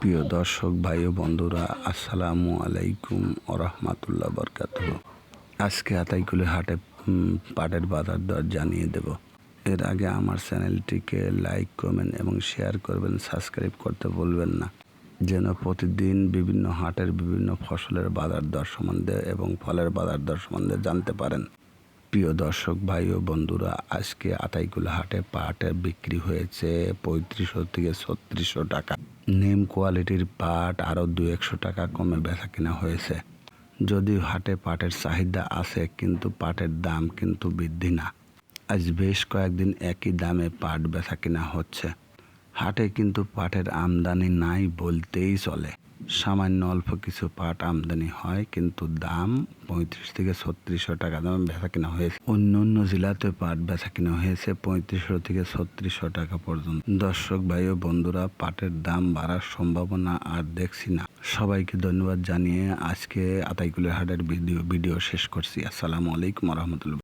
প্রিয় দর্শক ভাই ও বন্ধুরা, আসসালামু আলাইকুম ওরহমাতুল্লাহ বরকাতুহ। আজকে আতাইকুলে হাটে পাটের বাজার দর জানিয়ে দেব। এর আগে আমার চ্যানেলটিকে লাইক, কমেন্ট এবং শেয়ার করবেন, সাবস্ক্রাইব করতে ভুলবেন না, যেন প্রতিদিন বিভিন্ন হাটের বিভিন্ন ফসলের বাজার দর সম্বন্ধে এবং ফলের বাজার দর সম্বন্ধে জানতে পারেন। প্রিয় দর্শক ভাই ও বন্ধুরা, আজকে আতাইকুলা হাটে পাটের বিক্রি হয়েছে 3500 থেকে 3600 টাকা। নিম কোয়ালিটির পাট আরও 200 টাকা কমে বেচা কিনা হয়েছে। যদিও হাটে পাটের চাহিদা আছে, কিন্তু পাটের দাম কিন্তু বৃদ্ধি না। আজ বেশ কয়েকদিন একই দামে পাট বেচা কিনা হচ্ছে। হাটে কিন্তু পাটের আমদানি নাই বলতেই চলে। সামান্য অল্প কিছু পাট আমদানি হয়, কিন্তু দাম 35 থেকে 3600 টাকা দামে বেচা কিনা হয়েছে। অন্য অন্য জেলাতে পাট বেচা কিনা হয়েছে 3500 থেকে 3600 টাকা পর্যন্ত। দর্শক ভাই ও বন্ধুরা, পাটের দাম বাড়ার সম্ভাবনা আর দেখছি না। সবাইকে ধন্যবাদ জানিয়ে আজকে আতাইকুলের হাটের ভিডিও শেষ করছি। আসসালামু আলাইকুম রহমতুল্লাহ।